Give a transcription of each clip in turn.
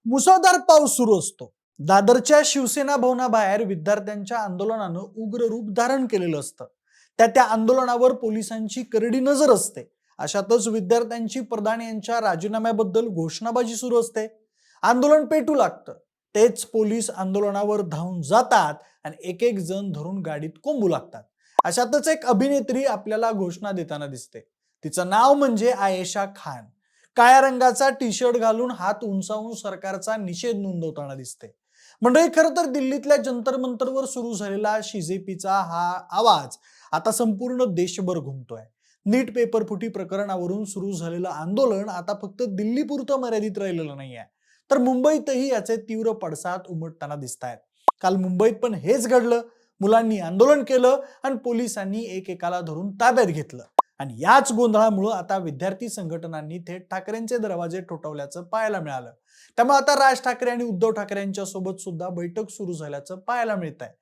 मुसळधार पाऊस सुरू असतो. दादरच्या शिवसेना भवनाबाहेर विद्यार्थ्यांच्या आंदोलनानं उग्र रूप धारण केलेलं असतं. त्या आंदोलनावर पोलिसांची करडी नजर असते. अशातच विद्यार्थ्यांची प्रधान यांच्या राजीनाम्याबद्दल घोषणाबाजी सुरू असते. आंदोलन पेटू लागतं. तेच पोलीस आंदोलनावर धावून जातात आणि एक एक जण धरून गाडीत कोंबू लागतात. अशातच एक अभिनेत्री आपल्याला घोषणा देताना दिसते. तिचं नाव म्हणजे आयेशा खान. काळ्या रंगाचा टी शर्ट घालून हात उंचावून सरकारचा निषेध नोंदवताना दिसते. मंडळी, खरं तर दिल्लीतल्या जंतर मंतरवर सुरू झालेला बीजेपीचा हा आवाज आता संपूर्ण देशभर घुमतोय. नीट पेपर फुटी प्रकरणावरून सुरू झालेलं आंदोलन आता फक्त दिल्लीपुरतं मर्यादित राहिलेलं नाहीये, तर मुंबईतही याचे तीव्र पडसाद उमटताना दिसत आहेत. काल मुंबईत पण हेच घडलं. मुलांनी आंदोलन केलं आणि पोलिसांनी एकेकाला धरून ताब्यात घेतलं. आणि याच गोंधळामुळे आता विद्यार्थी संघटनांनी थेट ठाकरेंचे दरवाजे ठोठावल्याचं पाहायला मिळालं. त्यामुळे आता राज ठाकरे आणि उद्धव ठाकरे यांच्या सोबत सुद्धा बैठक सुरू झाल्याचं पाहायला मिळत आहे.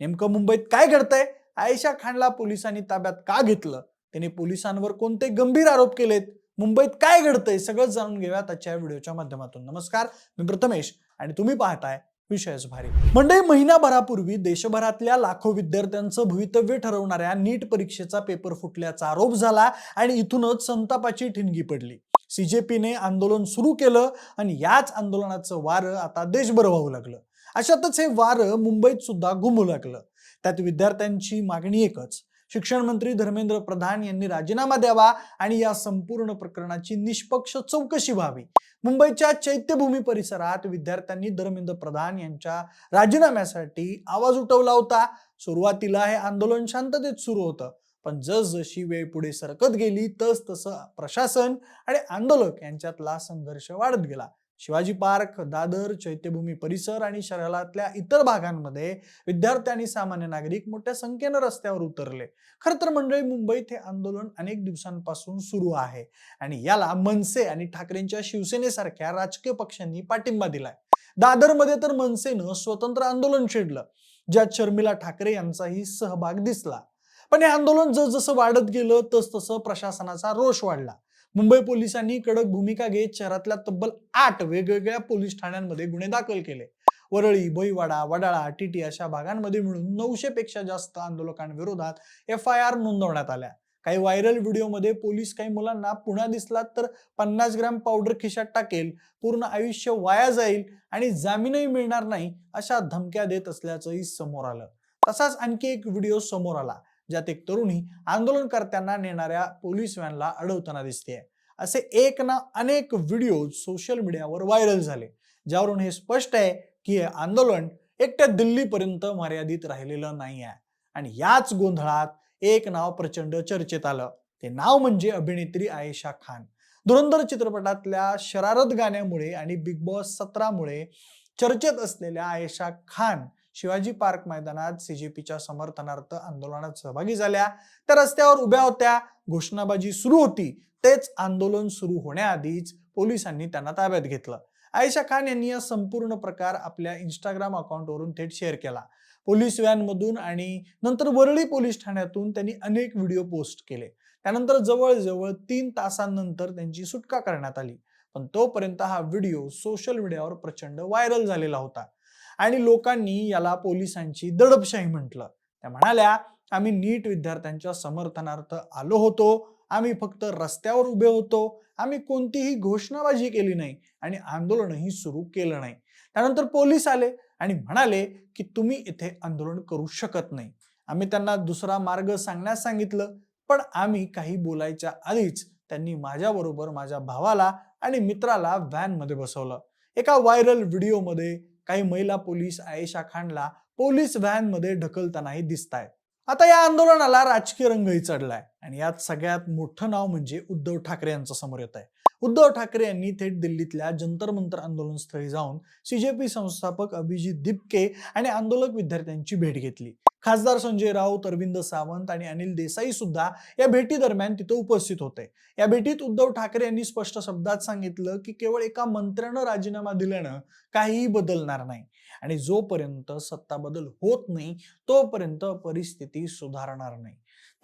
नेमकं मुंबईत काय घडतंय? आयेशा खानला पोलिसांनी ताब्यात का घेतलं? त्याने पोलिसांवर कोणते गंभीर आरोप केलेत? मुंबईत काय घडतंय सगळं जाणून घेऊया आजच्या व्हिडिओच्या माध्यमातून. नमस्कार, मी प्रथमेश आणि तुम्ही पाहताय विषयच भारी. मंडळी, महिनाभरापूर्वी देशभरातल्या लाखो विद्यार्थ्यांचं भवितव्य ठरवणाऱ्या नीट परीक्षेचा पेपर फुटल्याचा आरोप झाला आणि इथूनच संतापाची ठिणगी पडली. सीजेपीने आंदोलन सुरू केलं आणि याच आंदोलनाचं वारं आता देशभर वाहू लागलं. अशातच हे वारं मुंबईत सुद्धा घुमू लागलं. त्यात विद्यार्थ्यांची मागणी एकच: शिक्षण मंत्री धर्मेंद्र प्रधान यांनी राजीनामा द्यावा आणि या संपूर्ण प्रकरणाची निष्पक्ष चौकशी व्हावी. मुंबईच्या चैत्यभूमी परिसरात विद्यार्थ्यांनी धर्मेंद्र प्रधान यांच्या राजीनाम्यासाठी आवाज उठवला होता. सुरुवातीला हे आंदोलन शांततेत सुरू होतं, पण जसजशी वेळ पुढे सरकत गेली तसं प्रशासन आणि आंदोलक यांच्यातला संघर्ष वाढत गेला. शिवाजी पार्क, दादर, चैत्यभूमी परिसर आणि शहरातल्या इतर भागांमध्ये विद्यार्थी आणि सामान्य नागरिक मोठ्या संख्येनं रस्त्यावर उतरले. खरं तर मंडळी, मुंबईत हे आंदोलन अनेक दिवसांपासून सुरू आहे आणि याला मनसे आणि ठाकरेंच्या शिवसेनेसारख्या राजकीय पक्षांनी पाठिंबा दिलाय. दादरमध्ये तर मनसेनं स्वतंत्र आंदोलन छेडलं, ज्यात शर्मिला ठाकरे यांचाही सहभाग दिसला. पण हे आंदोलन जसजसं वाढत गेलं तसतसं प्रशासनाचा रोष वाढला. मुंबई पोलिसांनी कडक भूमिका घेत शहरातल्या तब्बल 8 वेगवेगळ्या पोलीस ठाण्यांमध्ये गुन्हे दाखल केले. वरळी, भोईवाडा, वडाळा, टीटी अशा भागांमध्ये मिळून 900 पेक्षा जास्त आंदोलकांविरोधात FIR नोंदवण्यात आल्या. काही व्हायरल व्हिडिओमध्ये पोलीस काही मुलांना पुन्हा दिसलात तर 50 ग्रॅम पावडर खिशात टाकेल, पूर्ण आयुष्य वाया जाईल आणि जामीनही मिळणार नाही अशा धमक्या देत असल्याचंही समोर आलं. तसाच आणखी एक व्हिडिओ समोर आला, ज्यात एक तरुणी आंदोलनकर्त्यांना नेणाऱ्या पोलीस व्हॅनला अडवताना दिसतेय. असे एक ना अनेक व्हिडिओ सोशल मीडियावर व्हायरल झाले, ज्यावरून हे स्पष्ट आहे की हे आंदोलन एकट्या दिल्लीपर्यंत मर्यादित राहिलेलं नाही आहे. आणि याच गोंधळात एक नाव प्रचंड चर्चेत आलं. ते नाव म्हणजे अभिनेत्री आयेशा खान. धुरंधर चित्रपटातल्या शरारत गाण्यामुळे आणि बिग बॉस 17मुळे चर्चेत असलेल्या आयेशा खान शिवाजी पार्क मैदानात सीजेपीच्या समर्थनार्थ आंदोलनात सहभागी झाल्या. त्या रस्त्यावर उभ्या होत्या, घोषणाबाजी सुरू होती. तेच आंदोलन सुरू होण्याआधीच पोलिसांनी त्यांना ताब्यात घेतलं. आयेशा खान यांनी हा संपूर्ण प्रकार आपल्या इंस्टाग्राम अकाउंटवरून थेट शेअर केला. पोलीस व्हॅनमधून आणि नंतर वरळी पोलीस ठाण्यातून त्यांनी अनेक व्हिडिओ पोस्ट केले. त्यानंतर जवळजवळ 3 तासांनंतर त्यांची सुटका करण्यात आली. पण तोपर्यंत हा व्हिडिओ सोशल मीडियावर प्रचंड व्हायरल झालेला होता आणि लोकांनी याला पोलिसांची दडपशाही म्हटलं. त्या म्हणाल्या, आम्ही नीट विद्यार्थ्यांच्या समर्थनार्थ आलो होतो, आम्ही फक्त रस्त्यावर उभे होतो, आम्ही कोणतीही घोषणाबाजी केली नाही आणि आंदोलनही सुरू केलं नाही. त्यानंतर पोलीस आले आणि म्हणाले की तुम्ही इथे आंदोलन करू शकत नाही. आम्ही त्यांना दुसरा मार्ग सांगण्यास सांगितलं, पण आम्ही काही बोलायच्या आधीच त्यांनी माझ्याबरोबर माझ्या भावाला आणि मित्राला व्हॅनमध्ये बसवलं. एका व्हायरल व्हिडिओमध्ये काही महिला पोलीस आयेशा खानला पोलीस व्हॅनमध्ये ढकलतानाही दिसतायत. आता या आंदोलनाला राजकीय रंगही चढलाय आणि यात सगळ्यात मोठं नाव म्हणजे उद्धव ठाकरे यांचं समोर येत आहे. उद्धव ठाकरे यांनी थेट दिल्लीतल्या जंतर मंतर आंदोलनस्थळी जाऊन सीजेपी संस्थापक अभिजित दिपके आणि आंदोलक विद्यार्थ्यांची भेट घेतली. खासदार संजय राऊत, अरविंद सावंत आणि अनिल देसाई सुद्धा या भेटी दरम्यान तिथे उपस्थित होते. या भेटीत उद्धव ठाकरे यांनी स्पष्ट शब्दात सांगितलं की केवळ एका मंत्र्यानं राजीनामा दिल्यानं काहीही बदलणार नाही आणि जोपर्यंत सत्ता बदल होत नाही तोपर्यंत परिस्थिती सुधारणार नाही.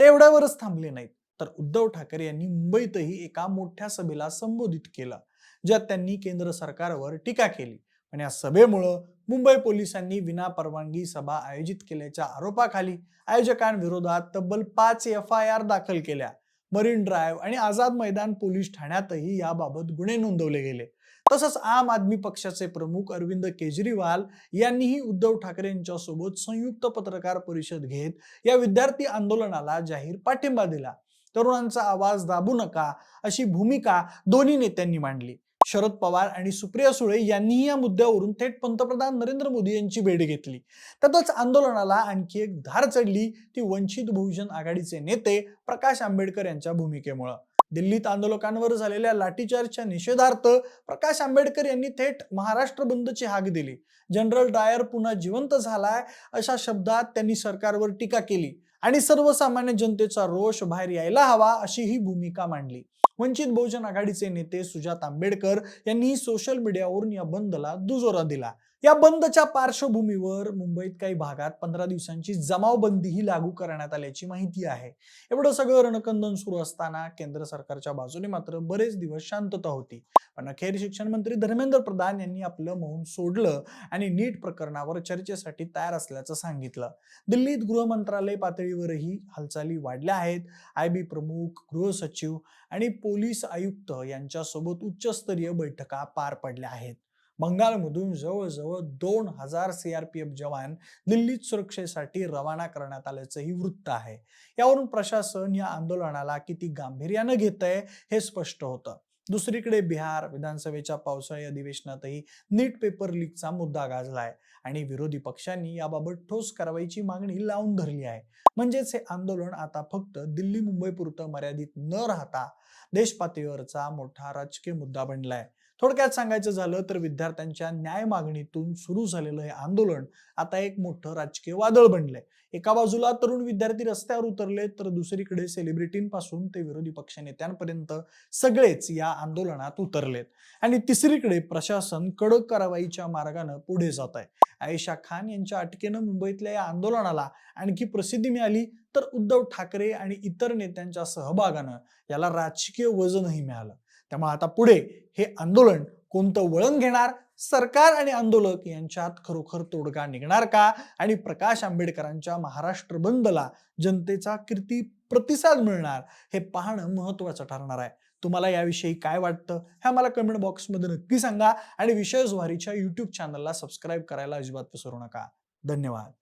ते एवढ्यावरच थांबले नाहीत, तर उद्धव ठाकरे यांनी मुंबईतही एका मोठ्या सभेला संबोधित केलं. ज्यात त्यांनी केंद्र सरकारवर टीका केली. पण या सभेमुळं मुंबई पोलिसांनी विनापरवानगी सभा आयोजित केल्याच्या आरोपाखाली आयोजकांविरोधात तब्बल 5 FIR दाखल केल्या. मरीन ड्राईव्ह आणि आझाद मैदान पोलीस ठाण्यातही याबाबत गुन्हे नोंदवले गेले. तसंच आम आदमी पक्षाचे प्रमुख अरविंद केजरीवाल यांनीही उद्धव ठाकरे यांच्यासोबत संयुक्त पत्रकार परिषद घेत या विद्यार्थी आंदोलनाला जाहीर पाठिंबा दिला. तरुणांचा आवाज दाबू नका अशी भूमिका दोन्ही नेत्यांनी मांडली. शरद पवार आणि सुप्रिया सुळे यांनीही या मुद्द्यावरून थेट पंतप्रधान नरेंद्र मोदी यांची भेट घेतली. त्यातच आंदोलनाला आणखी एक धार चढली ती वंचित बहुजन आघाडीचे नेते प्रकाश आंबेडकर यांच्या भूमिकेमुळे. दिल्लीत आंदोलकांवर झालेल्या लाठीचार्जच्या निषेधार्थ प्रकाश आंबेडकर यांनी थेट महाराष्ट्र बंदची हाक दिली. जनरल डायर पुन्हा जिवंत झालाय अशा शब्दात त्यांनी सरकारवर टीका केली आणि सर्वसामान्य जनतेचा रोष बाहेर यायला हवा अशी ही भूमिका मांडली. वंचित बहुजन आघाडीचे नेते सुजात आंबेडकर यांनी सोशल मीडियावरून या बंदला दुजोरा दिला. या बंदच्या पार्श्वभूमीवर मुंबईत काही भागात 15 दिवसांची जमावबंदीही लागू करण्यात आल्याची माहिती आहे. एवढं सगळं रणकंदन सुरू असताना केंद्र सरकारच्या बाजूने मात्र बरेच दिवस शांतता होती. पण अखेर शिक्षण मंत्री धर्मेंद्र प्रधान यांनी आपलं मौन सोडलं आणि नीट प्रकरणावर चर्चेसाठी तयार असल्याचं सांगितलं. दिल्लीत गृह मंत्रालय पातळीवरही हालचाली वाढल्या आहेत. IB प्रमुख, गृह सचिव आणि पोलीस आयुक्त यांच्यासोबत उच्चस्तरीय बैठका पार पडल्या आहेत. बंगालमधून जवळजवळ 2000 CRPF जवान दिल्लीत सुरक्षेसाठी रवाना करण्यात आल्याचंही वृत्त आहे. यावरून प्रशासन या आंदोलनाला किती गांभीर्यानं घेतंय हे स्पष्ट होतं. दुसरीकडे बिहार विधानसभेच्या पावसाळी अधिवेशनातही नीट पेपर लीकचा मुद्दा गाजलाय आणि विरोधी पक्षांनी याबाबत ठोस कारवाईची मागणी लावून धरली आहे. म्हणजेच हे आंदोलन आता फक्त दिल्ली मुंबई पुरतं मर्यादित न राहता देश पातळीवरचा मोठा राजकीय मुद्दा बनलाय. थोडक्यात सांगायचं झालं तर विद्यार्थ्यांच्या न्याय मागणीतून सुरू झालेलं हे आंदोलन आता एक मोठं राजकीय वादळ बनलंय. एका बाजूला तरुण विद्यार्थी रस्त्यावर उतरले तर दुसरीकडे सेलिब्रिटींपासून ते विरोधी पक्षनेत्यांपर्यंत सगळेच या आंदोलनात उतरलेत आणि तिसरीकडे प्रशासन कडक कारवाईच्या मार्गाने पुढे जात आहे. आयशा खान यांच्या अटकेनं मुंबईतल्या या आंदोलनाला आणखी प्रसिद्धी मिळाली तर उद्धव ठाकरे आणि इतर नेत्यांच्या सहभागानं याला राजकीय वजनही मिळालं. त्यामुळे आता पुढे हे आंदोलन कोणतं वळण घेणार, सरकार आणि आंदोलक यांच्यात खरोखर तोडगा निघणार का आणि प्रकाश आंबेडकरांच्या महाराष्ट्र बंदला जनतेचा किती प्रतिसाद मिळणार हे पाहणं महत्त्वाचं ठरणार आहे. तुम्हाला याविषयी काय वाटतं हे आम्हाला कमेंट बॉक्समध्ये नक्की सांगा आणि विषय ज्वारीच्या YouTube चॅनलला सबस्क्राईब करायला अजिबात विसरू नका. धन्यवाद.